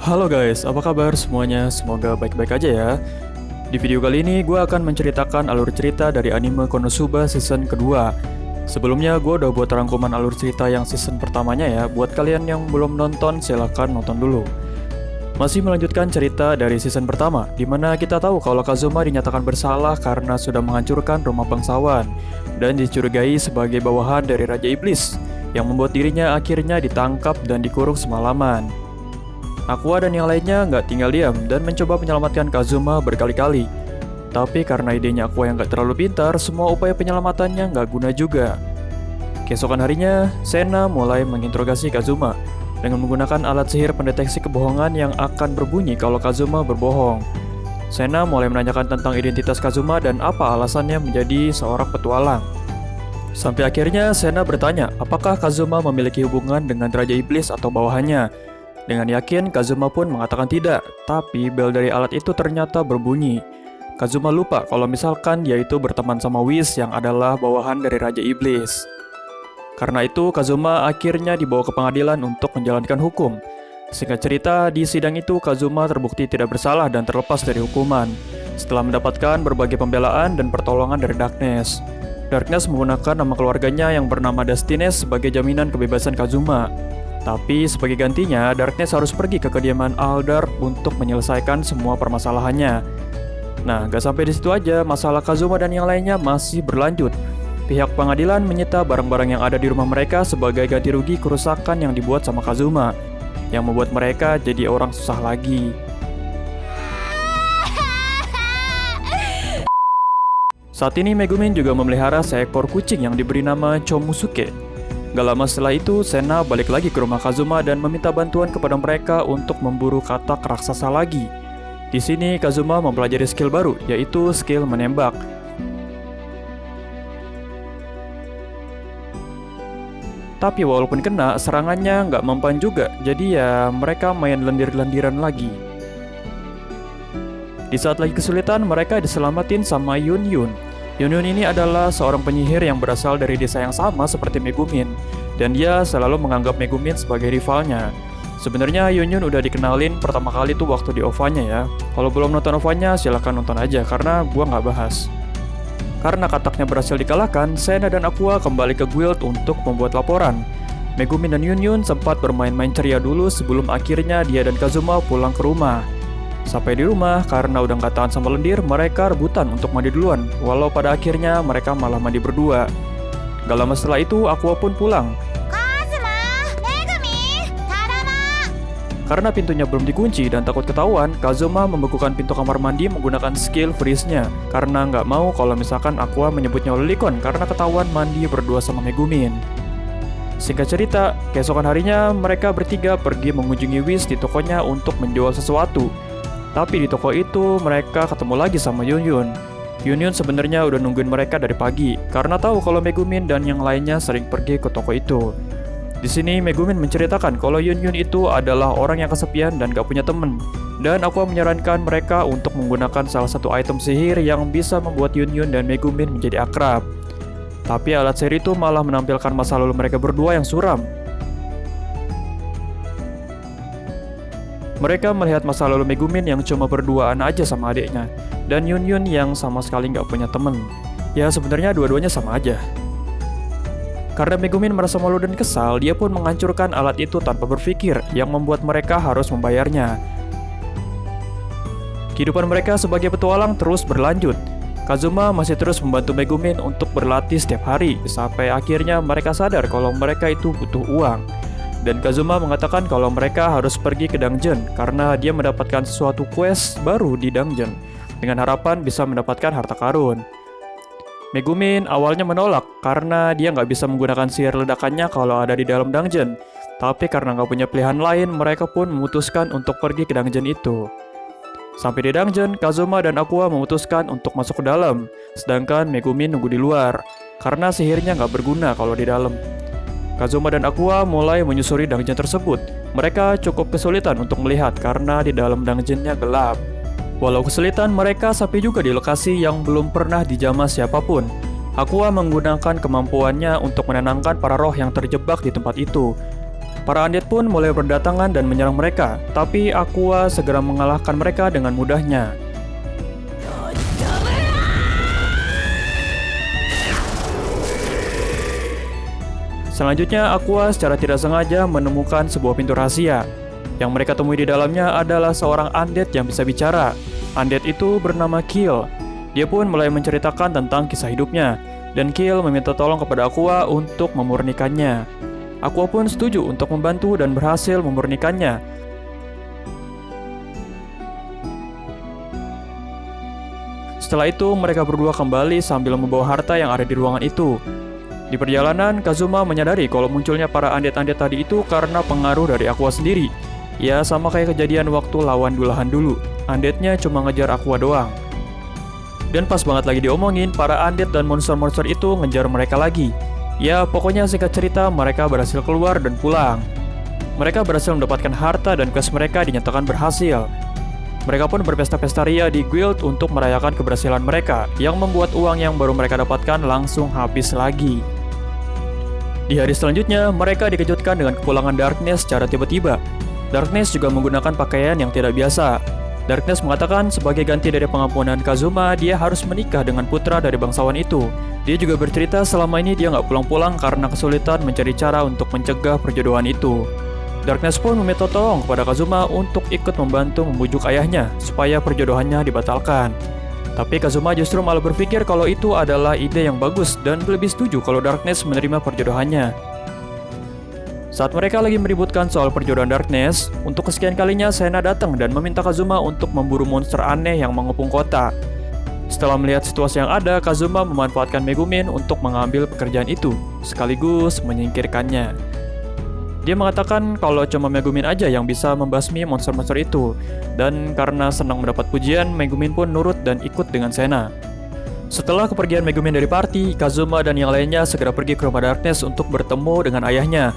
Halo guys, apa kabar semuanya? Semoga baik-baik aja ya. Di video kali ini gue akan menceritakan alur cerita dari anime Konosuba season kedua. Sebelumnya gue udah buat rangkuman alur cerita yang season pertamanya ya. Buat kalian yang belum nonton, silahkan nonton dulu. Masih melanjutkan cerita dari season pertama, di mana kita tahu kalau Kazuma dinyatakan bersalah karena sudah menghancurkan rumah bangsawan dan dicurigai sebagai bawahan dari Raja Iblis, yang membuat dirinya akhirnya ditangkap dan dikurung semalaman. Aqua dan yang lainnya nggak tinggal diam dan mencoba menyelamatkan Kazuma berkali-kali. Tapi karena idenya Aqua yang nggak terlalu pintar, semua upaya penyelamatannya nggak guna juga. Keesokan harinya, Sena mulai menginterogasi Kazuma dengan menggunakan alat sihir pendeteksi kebohongan yang akan berbunyi kalau Kazuma berbohong. Sena mulai menanyakan tentang identitas Kazuma dan apa alasannya menjadi seorang petualang. Sampai akhirnya Sena bertanya apakah Kazuma memiliki hubungan dengan Raja Iblis atau bawahannya. Dengan yakin, Kazuma pun mengatakan tidak, tapi bel dari alat itu ternyata berbunyi. Kazuma lupa kalau misalkan dia itu berteman sama Whis yang adalah bawahan dari Raja Iblis. Karena itu, Kazuma akhirnya dibawa ke pengadilan untuk menjalankan hukum. Singkat cerita, di sidang itu Kazuma terbukti tidak bersalah dan terlepas dari hukuman, setelah mendapatkan berbagai pembelaan dan pertolongan dari Darkness. Darkness menggunakan nama keluarganya yang bernama Destines sebagai jaminan kebebasan Kazuma. Tapi sebagai gantinya, Darkness harus pergi ke kediaman Aldark untuk menyelesaikan semua permasalahannya. Nah, gak sampai di situ aja, masalah Kazuma dan yang lainnya masih berlanjut. Pihak pengadilan menyita barang-barang yang ada di rumah mereka sebagai ganti rugi kerusakan yang dibuat sama Kazuma, yang membuat mereka jadi orang susah lagi. Saat ini Megumin juga memelihara seekor kucing yang diberi nama Chomusuke. Gak lama setelah itu, Sena balik lagi ke rumah Kazuma dan meminta bantuan kepada mereka untuk memburu katak raksasa lagi. Di sini Kazuma mempelajari skill baru, yaitu skill menembak. Tapi walaupun kena, serangannya nggak mempan juga, jadi ya mereka main lendir-lendiran lagi. Di saat lagi kesulitan, mereka diselamatin sama Yun Yun. Yun Yun ini adalah seorang penyihir yang berasal dari desa yang sama seperti Megumin, dan dia selalu menganggap Megumin sebagai rivalnya. Sebenarnya Yun Yun udah dikenalin pertama kali tuh waktu di OVA-nya ya. Kalau belum nonton OVA-nya silahkan nonton aja karena gua nggak bahas. Karena kataknya berhasil dikalahkan, Sena dan Aqua kembali ke guild untuk membuat laporan. Megumin dan Yun Yun sempat bermain-main ceria dulu sebelum akhirnya dia dan Kazuma pulang ke rumah. Sampai di rumah, karena udah nggak tahan sama lendir, mereka rebutan untuk mandi duluan, walau pada akhirnya mereka malah mandi berdua. Gak lama setelah itu, Aqua pun pulang. Kazuma, Megumi, Tadama. Karena pintunya belum dikunci dan takut ketahuan, Kazuma membekukan pintu kamar mandi menggunakan skill freeze-nya, karena nggak mau kalau misalkan Aqua menyebutnya Lolicon karena ketahuan mandi berdua sama Megumin. Singkat cerita, keesokan harinya mereka bertiga pergi mengunjungi Whis di tokonya untuk menjual sesuatu. Tapi di toko itu mereka ketemu lagi sama Yun Yun. Yun Yun sebenarnya udah nungguin mereka dari pagi karena tahu kalau Megumin dan yang lainnya sering pergi ke toko itu. Di sini Megumin menceritakan kalau Yun Yun itu adalah orang yang kesepian dan gak punya temen. Dan aku menyarankan mereka untuk menggunakan salah satu item sihir yang bisa membuat Yun Yun dan Megumin menjadi akrab. Tapi alat sihir itu malah menampilkan masa lalu mereka berdua yang suram. Mereka melihat masa lalu Megumin yang cuma berduaan aja sama adiknya, dan Yun Yun yang sama sekali nggak punya temen. Ya sebenarnya dua-duanya sama aja. Karena Megumin merasa malu dan kesal, dia pun menghancurkan alat itu tanpa berpikir, yang membuat mereka harus membayarnya. Kehidupan mereka sebagai petualang terus berlanjut. Kazuma masih terus membantu Megumin untuk berlatih setiap hari, sampai akhirnya mereka sadar kalau mereka itu butuh uang. Dan Kazuma mengatakan kalau mereka harus pergi ke dungeon karena dia mendapatkan sesuatu quest baru di dungeon dengan harapan bisa mendapatkan harta karun. Megumin awalnya menolak karena dia nggak bisa menggunakan sihir ledakannya kalau ada di dalam dungeon. Tapi karena nggak punya pilihan lain, mereka pun memutuskan untuk pergi ke dungeon itu. Sampai di dungeon, Kazuma dan Aqua memutuskan untuk masuk ke dalam, sedangkan Megumin nunggu di luar karena sihirnya nggak berguna kalau di dalam. Kazuma dan Aqua mulai menyusuri dungeon tersebut. Mereka cukup kesulitan untuk melihat karena di dalam dungeonnya gelap. Walau kesulitan, mereka sampai juga di lokasi yang belum pernah dijamah siapapun. Aqua menggunakan kemampuannya untuk menenangkan para roh yang terjebak di tempat itu. Para undead pun mulai berdatangan dan menyerang mereka, tapi Aqua segera mengalahkan mereka dengan mudahnya. Selanjutnya, Aqua secara tidak sengaja menemukan sebuah pintu rahasia. Yang mereka temui di dalamnya adalah seorang undead yang bisa bicara. Undead itu bernama Kill. Dia pun mulai menceritakan tentang kisah hidupnya, dan Kill meminta tolong kepada Aqua untuk memurnikannya. Aqua pun setuju untuk membantu dan berhasil memurnikannya. Setelah itu, mereka berdua kembali sambil membawa harta yang ada di ruangan itu. Di perjalanan, Kazuma menyadari kalau munculnya para undead-undead tadi itu karena pengaruh dari Aqua sendiri. Ya, sama kayak kejadian waktu lawan Dullahan dulu. Undeadnya cuma ngejar Aqua doang. Dan pas banget lagi diomongin, para undead dan monster-monster itu ngejar mereka lagi. Ya, pokoknya singkat cerita, mereka berhasil keluar dan pulang. Mereka berhasil mendapatkan harta dan quest mereka dinyatakan berhasil. Mereka pun berpesta-pesta ria di guild untuk merayakan keberhasilan mereka, yang membuat uang yang baru mereka dapatkan langsung habis lagi. Di hari selanjutnya, mereka dikejutkan dengan kepulangan Darkness secara tiba-tiba. Darkness juga menggunakan pakaian yang tidak biasa. Darkness mengatakan sebagai ganti dari pengampunan Kazuma, dia harus menikah dengan putra dari bangsawan itu. Dia juga bercerita selama ini dia nggak pulang-pulang karena kesulitan mencari cara untuk mencegah perjodohan itu. Darkness pun meminta tolong kepada Kazuma untuk ikut membantu membujuk ayahnya supaya perjodohannya dibatalkan. Tapi Kazuma justru malah berpikir kalau itu adalah ide yang bagus dan lebih setuju kalau Darkness menerima perjodohannya. Saat mereka lagi meributkan soal perjodohan Darkness, untuk kesekian kalinya Sena datang dan meminta Kazuma untuk memburu monster aneh yang mengepung kota. Setelah melihat situasi yang ada, Kazuma memanfaatkan Megumin untuk mengambil pekerjaan itu, sekaligus menyingkirkannya. Dia mengatakan kalau cuma Megumin aja yang bisa membasmi monster-monster itu, dan karena senang mendapat pujian, Megumin pun nurut dan ikut dengan Sena. Setelah kepergian Megumin dari party, Kazuma dan yang lainnya segera pergi ke rumah Darkness untuk bertemu dengan ayahnya.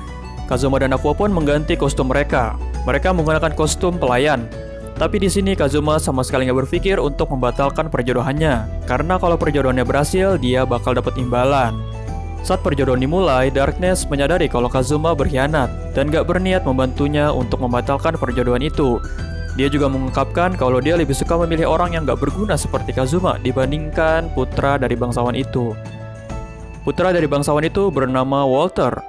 Kazuma dan Aqua pun mengganti kostum mereka. Mereka menggunakan kostum pelayan. Tapi di sini Kazuma sama sekali nggak berpikir untuk membatalkan perjodohannya, karena kalau perjodohannya berhasil, dia bakal dapat imbalan. Saat perjodohan dimulai, Darkness menyadari kalau Kazuma berkhianat dan nggak berniat membantunya untuk membatalkan perjodohan itu. Dia juga mengungkapkan kalau dia lebih suka memilih orang yang nggak berguna seperti Kazuma dibandingkan putra dari bangsawan itu. Putra dari bangsawan itu bernama Walter.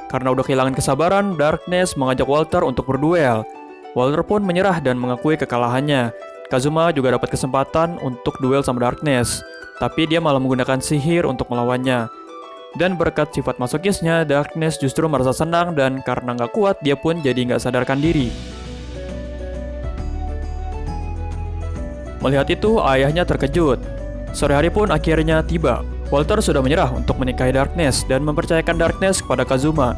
Karena udah kehilangan kesabaran, Darkness mengajak Walter untuk berduel. Walter pun menyerah dan mengakui kekalahannya. Kazuma juga dapat kesempatan untuk duel sama Darkness, tapi dia malah menggunakan sihir untuk melawannya. Dan berkat sifat masokisnya, Darkness justru merasa senang dan karena nggak kuat, dia pun jadi nggak sadarkan diri. Melihat itu, ayahnya terkejut. Sore hari pun akhirnya tiba. Walter sudah menyerah untuk menikahi Darkness dan mempercayakan Darkness kepada Kazuma.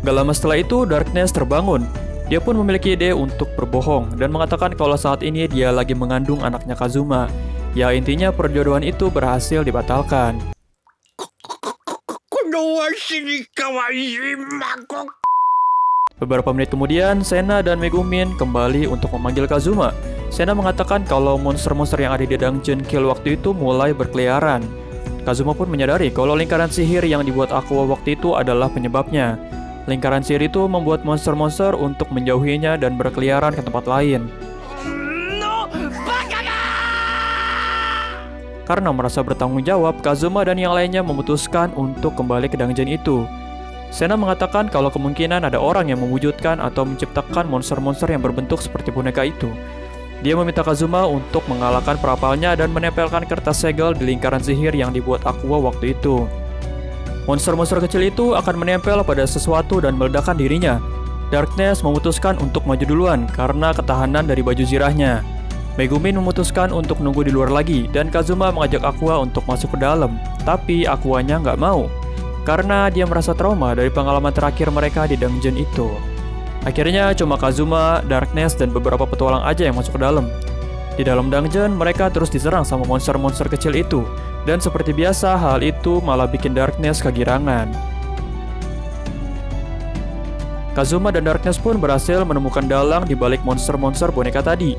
Gak lama setelah itu, Darkness terbangun. Dia pun memiliki ide untuk berbohong dan mengatakan kalau saat ini dia lagi mengandung anaknya Kazuma. Ya, intinya perjodohan itu berhasil dibatalkan. Beberapa menit kemudian, Sena dan Megumin kembali untuk memanggil Kazuma. Sena mengatakan kalau monster-monster yang ada di dungeon Kill waktu itu mulai berkeliaran. Kazuma pun menyadari kalau lingkaran sihir yang dibuat Aqua waktu itu adalah penyebabnya. Lingkaran sihir itu membuat monster-monster untuk menjauhinya dan berkeliaran ke tempat lain. Karena merasa bertanggung jawab, Kazuma dan yang lainnya memutuskan untuk kembali ke dungeon itu. Sena mengatakan kalau kemungkinan ada orang yang mewujudkan atau menciptakan monster-monster yang berbentuk seperti boneka itu. Dia meminta Kazuma untuk mengalahkan perapalnya dan menempelkan kertas segel di lingkaran sihir yang dibuat Aqua waktu itu. Monster-monster kecil itu akan menempel pada sesuatu dan meledakkan dirinya. Darkness memutuskan untuk maju duluan karena ketahanan dari baju zirahnya. Megumin memutuskan untuk nunggu di luar lagi dan Kazuma mengajak Aqua untuk masuk ke dalam. Tapi Aquanya nggak mau karena dia merasa trauma dari pengalaman terakhir mereka di dungeon itu. Akhirnya cuma Kazuma, Darkness, dan beberapa petualang aja yang masuk ke dalam. Di dalam dungeon, mereka terus diserang sama monster-monster kecil itu. Dan seperti biasa, hal itu malah bikin Darkness kegirangan. Kazuma dan Darkness pun berhasil menemukan dalang di balik monster-monster boneka tadi.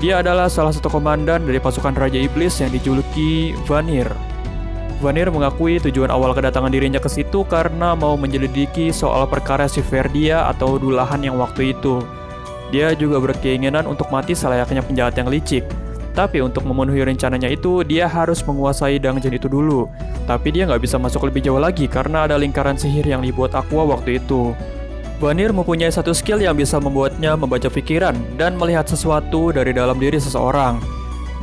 Dia adalah salah satu komandan dari pasukan Raja Iblis yang dijuluki Vanir. Vanir mengakui tujuan awal kedatangan dirinya ke situ karena mau menyelidiki soal perkara si Verdia atau Dulahan yang waktu itu. Dia juga berkeinginan untuk mati selayaknya penjahat yang licik. Tapi untuk memenuhi rencananya itu, dia harus menguasai dungeon itu dulu. Tapi dia nggak bisa masuk lebih jauh lagi karena ada lingkaran sihir yang dibuat Aqua waktu itu. Vanir mempunyai satu skill yang bisa membuatnya membaca pikiran dan melihat sesuatu dari dalam diri seseorang.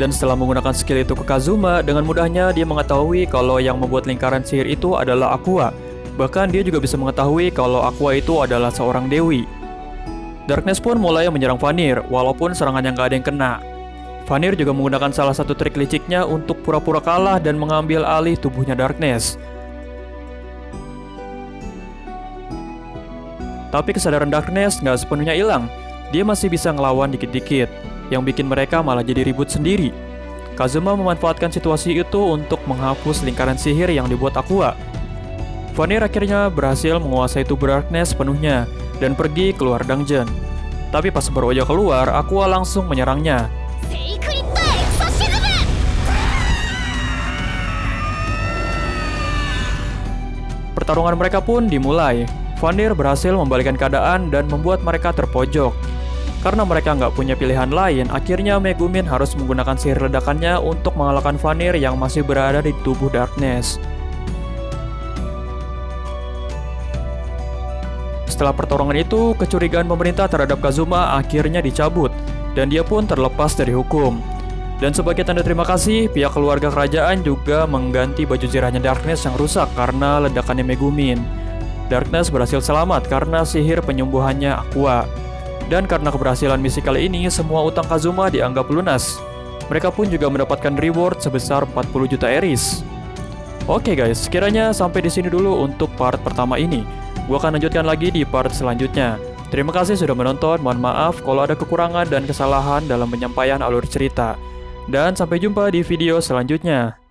Dan setelah menggunakan skill itu ke Kazuma, dengan mudahnya dia mengetahui kalau yang membuat lingkaran sihir itu adalah Aqua. Bahkan dia juga bisa mengetahui kalau Aqua itu adalah seorang dewi. Darkness pun mulai menyerang Vanir, walaupun serangannya nggak ada yang kena. Vanir juga menggunakan salah satu trik liciknya untuk pura-pura kalah dan mengambil alih tubuhnya Darkness. Tapi kesadaran Darkness nggak sepenuhnya hilang. Dia masih bisa ngelawan dikit-dikit, yang bikin mereka malah jadi ribut sendiri. Kazuma memanfaatkan situasi itu untuk menghapus lingkaran sihir yang dibuat Aqua. Vanir akhirnya berhasil menguasai tubuh Darkness sepenuhnya dan pergi keluar dungeon. Tapi pas baru aja keluar, Aqua langsung menyerangnya. Pertarungan mereka pun dimulai. Vanir berhasil membalikkan keadaan dan membuat mereka terpojok. Karena mereka nggak punya pilihan lain, akhirnya Megumin harus menggunakan sihir ledakannya untuk mengalahkan Vanir yang masih berada di tubuh Darkness. Setelah pertarungan itu, kecurigaan pemerintah terhadap Kazuma akhirnya dicabut, dan dia pun terlepas dari hukum. Dan sebagai tanda terima kasih, pihak keluarga kerajaan juga mengganti baju zirahnya Darkness yang rusak karena ledakannya Megumin. Darkness berhasil selamat karena sihir penyembuhannya Aqua. Dan karena keberhasilan misi kali ini, semua utang Kazuma dianggap lunas. Mereka pun juga mendapatkan reward sebesar 40 juta eris. Oke guys, sekiranya sampai di sini dulu untuk part pertama ini. Gua akan lanjutkan lagi di part selanjutnya. Terima kasih sudah menonton, mohon maaf kalau ada kekurangan dan kesalahan dalam penyampaian alur cerita. Dan sampai jumpa di video selanjutnya.